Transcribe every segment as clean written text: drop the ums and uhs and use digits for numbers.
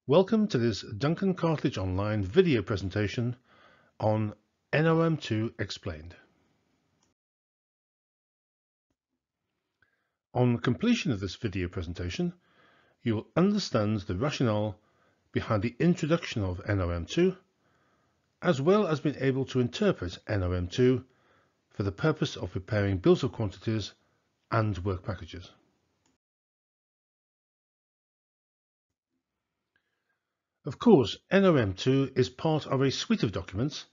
Welcome to this Duncan Cartledge Online video presentation on NRM2 Explained. On completion of this video presentation, you will understand the rationale behind the introduction of NRM2, as well as being able to interpret NRM2 for the purpose of preparing bills of quantities and work packages. Of course, NRM2 is part of a suite of documents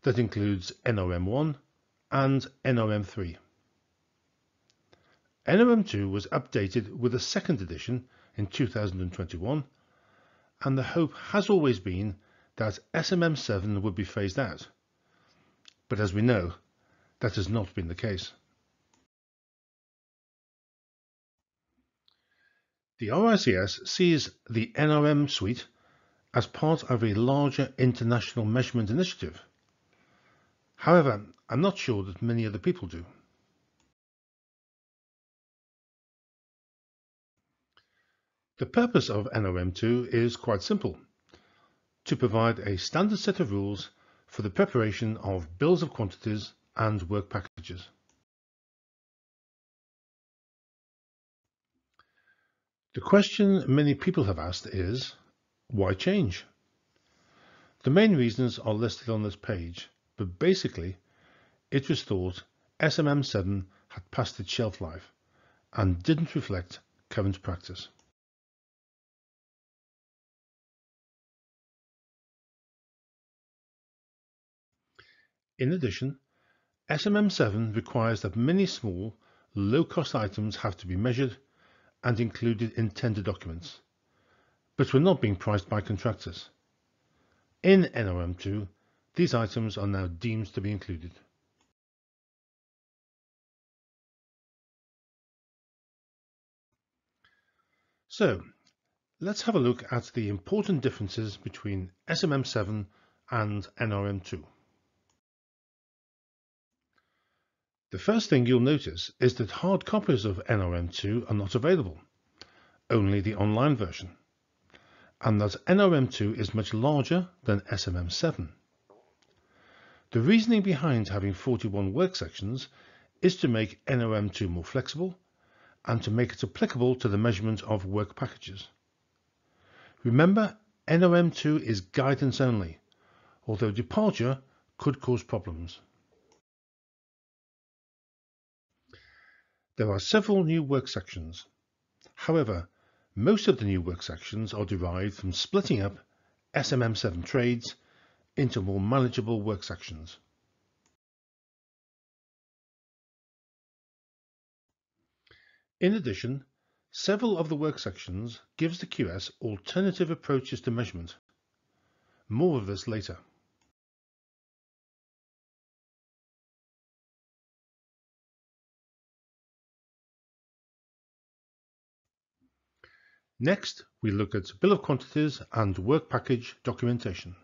that includes NRM1 and NRM3. NRM2 was updated with a second edition in 2021, and the hope has always been that SMM7 would be phased out. But as we know, that has not been the case. The RICS sees the NRM suite as part of a larger international measurement initiative. However, I'm not sure that many other people do. The purpose of NRM2 is quite simple: to provide a standard set of rules for the preparation of bills of quantities and work packages. The question many people have asked is, why change? The main reasons are listed on this page, but basically it was thought SMM7 had passed its shelf life and didn't reflect current practice. In addition, SMM7 requires that many small, low-cost items have to be measured and included in tender documents, but were not being priced by contractors. In NRM2, these items are now deemed to be included. So, let's have a look at the important differences between SMM7 and NRM2. The first thing you'll notice is that hard copies of NRM2 are not available, only the online version, and that NRM2 is much larger than SMM7. The reasoning behind having 41 work sections is to make NRM2 more flexible and to make it applicable to the measurement of work packages. Remember, NRM2 is guidance only, although departure could cause problems. There are several new work sections. However, most of the new work sections are derived from splitting up SMM7 trades into more manageable work sections. In addition, several of the work sections gives the QS alternative approaches to measurement. More of this later. Next, we look at bill of quantities and work package documentation.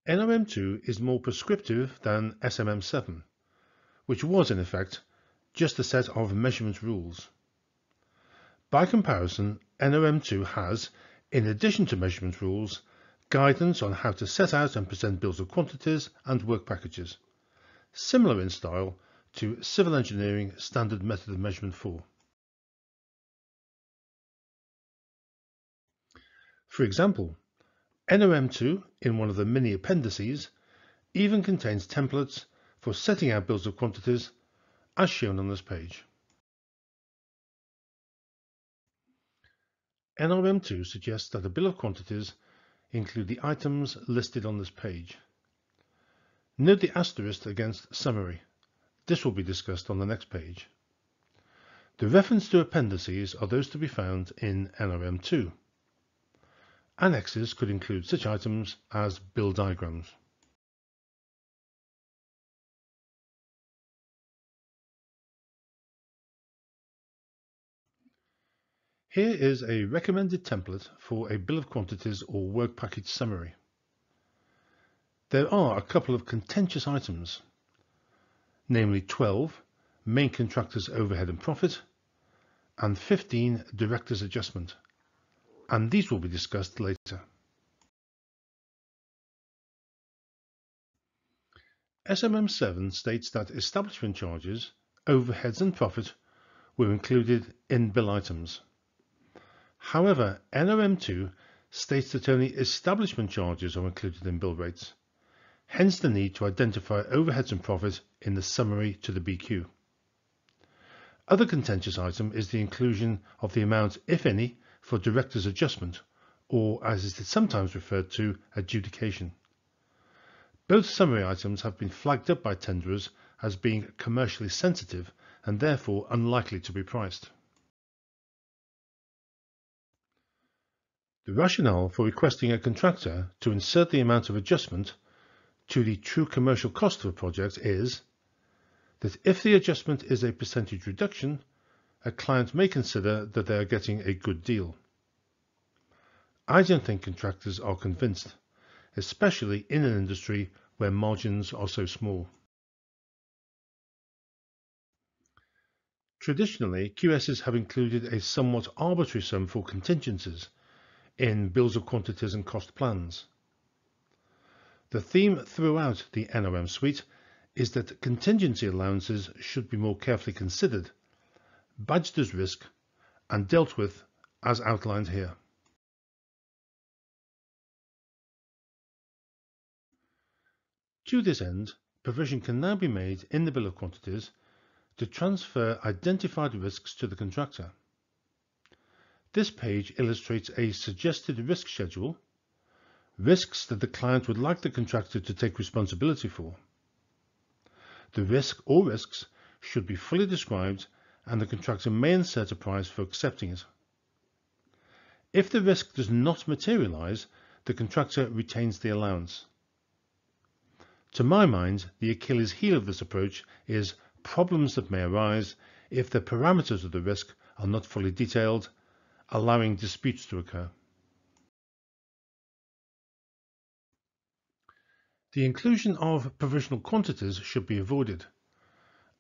NRM2 is more prescriptive than SMM7, which was in effect just a set of measurement rules. By comparison, NRM2 has, in addition to measurement rules, guidance on how to set out and present bills of quantities and work packages, similar in style to civil engineering standard method of measurement 4. For example, NRM2, in one of the mini appendices, even contains templates for setting out bills of quantities, as shown on this page. NRM2 suggests that a bill of quantities include the items listed on this page. Note the asterisk against summary. This will be discussed on the next page. The reference to appendices are those to be found in NRM2. Annexes could include such items as bill diagrams. Here is a recommended template for a bill of quantities or work package summary. There are a couple of contentious items, namely 12, main contractors' overhead and profit, and 15 director's adjustment, and these will be discussed later. SMM7 states that establishment charges, overheads and profit were included in bill items. However, NRM2 states that only establishment charges are included in bill rates, hence the need to identify overheads and profit in the summary to the BQ. Other contentious item is the inclusion of the amount, if any, for director's adjustment, or as it is sometimes referred to, adjudication. Both summary items have been flagged up by tenderers as being commercially sensitive and therefore unlikely to be priced. The rationale for requesting a contractor to insert the amount of adjustment to the true commercial cost of a project is that if the adjustment is a percentage reduction, a client may consider that they are getting a good deal. I don't think contractors are convinced, especially in an industry where margins are so small. Traditionally, QSs have included a somewhat arbitrary sum for contingencies in bills of quantities and cost plans. The theme throughout the NRM suite is that contingency allowances should be more carefully considered, badged as risk, and dealt with as outlined here. To this end, provision can now be made in the bill of quantities to transfer identified risks to the contractor. This page illustrates a suggested risk schedule, risks that the client would like the contractor to take responsibility for. The risk or risks should be fully described and the contractor may insert a price for accepting it. If the risk does not materialize, the contractor retains the allowance. To my mind, the Achilles heel of this approach is problems that may arise if the parameters of the risk are not fully detailed, allowing disputes to occur. The inclusion of provisional quantities should be avoided,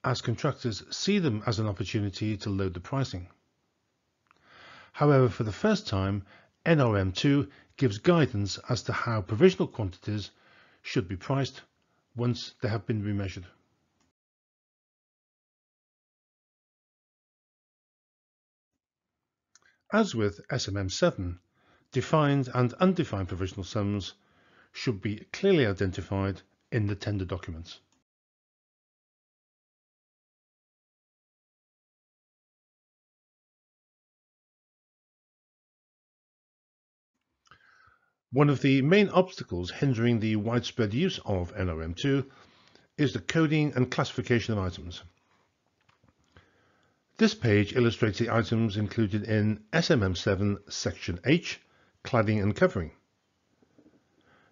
as contractors see them as an opportunity to load the pricing. However, for the first time, NRM2 gives guidance as to how provisional quantities should be priced once they have been remeasured. As with SMM7, defined and undefined provisional sums should be clearly identified in the tender documents. One of the main obstacles hindering the widespread use of NRM2 is the coding and classification of items. This page illustrates the items included in SMM7 Section H, Cladding and Covering.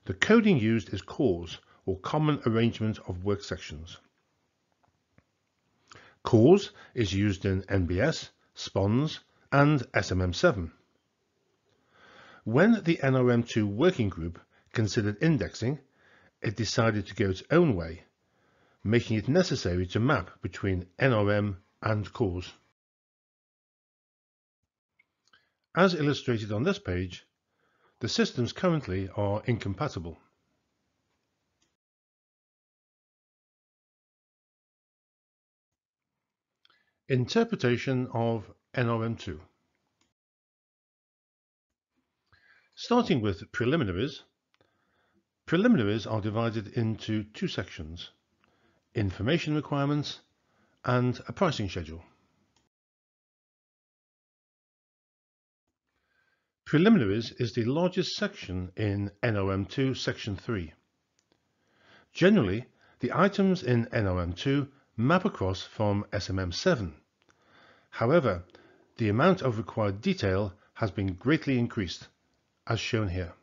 The coding used is CAUS, or Common Arrangement of Work Sections. CAUS is used in NBS, SPONS, and SMM7. When the NRM2 working group considered indexing, it decided to go its own way, making it necessary to map between NRM and CAUS. As illustrated on this page, the systems currently are incompatible. Interpretation of NRM2. Starting with preliminaries, preliminaries are divided into two sections: information requirements and a pricing schedule. Preliminaries is the largest section in NRM2 Section 3. Generally, the items in NRM2 map across from SMM7. However, the amount of required detail has been greatly increased, as shown here.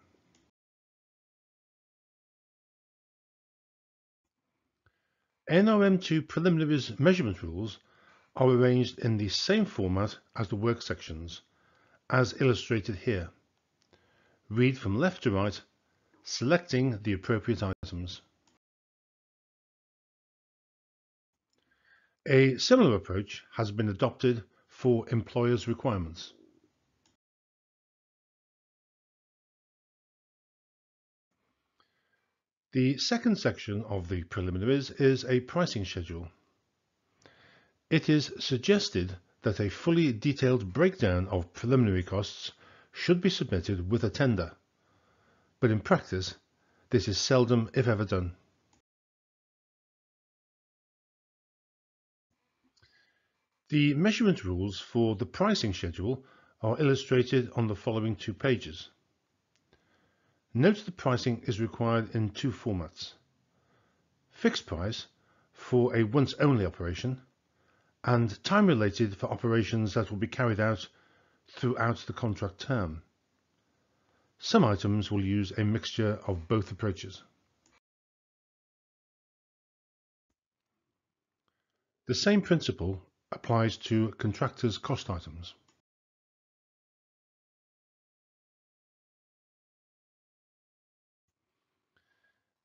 NRM2 preliminaries measurement rules are arranged in the same format as the work sections, as illustrated here. Read from left to right, selecting the appropriate items. A similar approach has been adopted for employers' requirements. The second section of the preliminaries is a pricing schedule. It is suggested that a fully detailed breakdown of preliminary costs should be submitted with a tender, but in practice, this is seldom, if ever, done. The measurement rules for the pricing schedule are illustrated on the following 2 pages. Note the pricing is required in 2 formats: fixed price for a once-only operation, and time-related for operations that will be carried out throughout the contract term. Some items will use a mixture of both approaches. The same principle applies to contractors' cost items.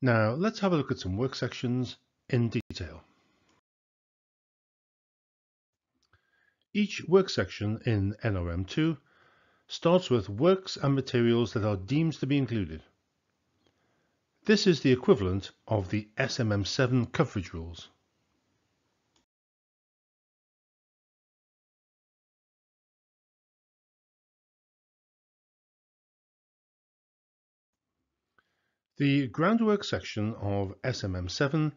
Now let's have a look at some work sections in detail. Each work section in NRM2 starts with works and materials that are deemed to be included. This is the equivalent of the NRM7 coverage rules. The groundwork section of NRM7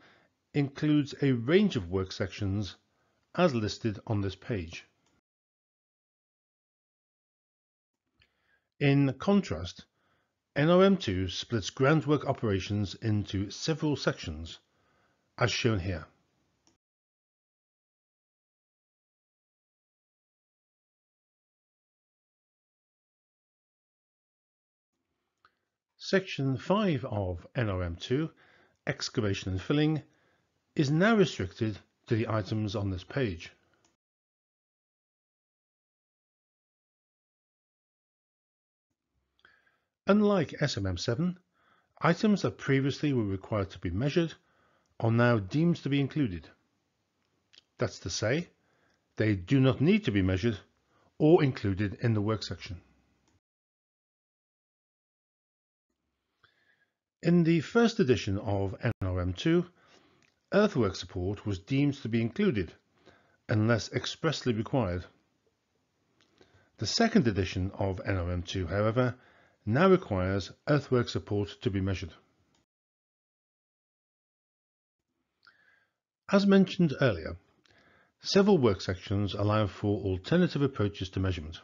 includes a range of work sections as listed on this page. In contrast, NRM2 splits groundwork operations into several sections, as shown here. Section 5 of NRM2, excavation and filling, is now restricted to the items on this page. Unlike NRM7, items that previously were required to be measured are now deemed to be included. That's to say, they do not need to be measured or included in the work section. In the first edition of NRM2, earthwork support was deemed to be included, unless expressly required. The second edition of NRM2, however, now requires earthwork support to be measured. As mentioned earlier, several work sections allow for alternative approaches to measurement.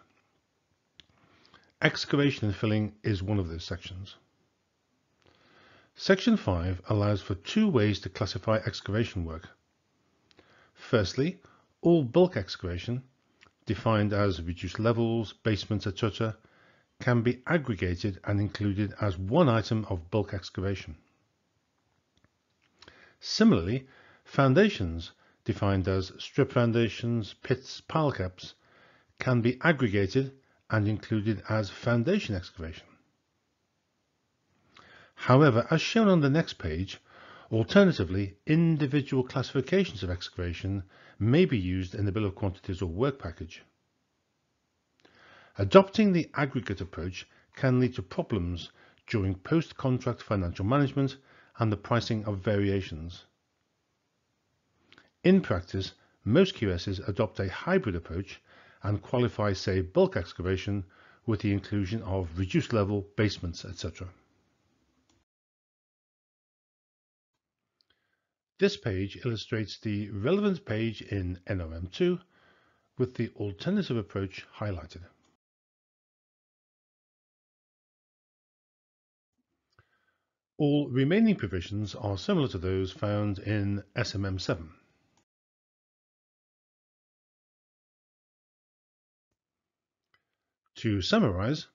Excavation and filling is one of those sections. Section 5 allows for 2 ways to classify excavation work. Firstly, all bulk excavation, defined as reduced levels, basements, etc., can be aggregated and included as one item of bulk excavation. Similarly, foundations, defined as strip foundations, pits, pile caps, can be aggregated and included as foundation excavation. However, as shown on the next page, alternatively, individual classifications of excavation may be used in the bill of quantities or work package. Adopting the aggregate approach can lead to problems during post-contract financial management and the pricing of variations. In practice, most QSs adopt a hybrid approach and qualify, say, bulk excavation with the inclusion of reduced level, basements, etc. This page illustrates the relevant page in NRM2 with the alternative approach highlighted. All remaining provisions are similar to those found in NRM7. To summarize,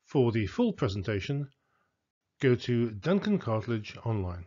for the full presentation, go to Duncan Cartledge online.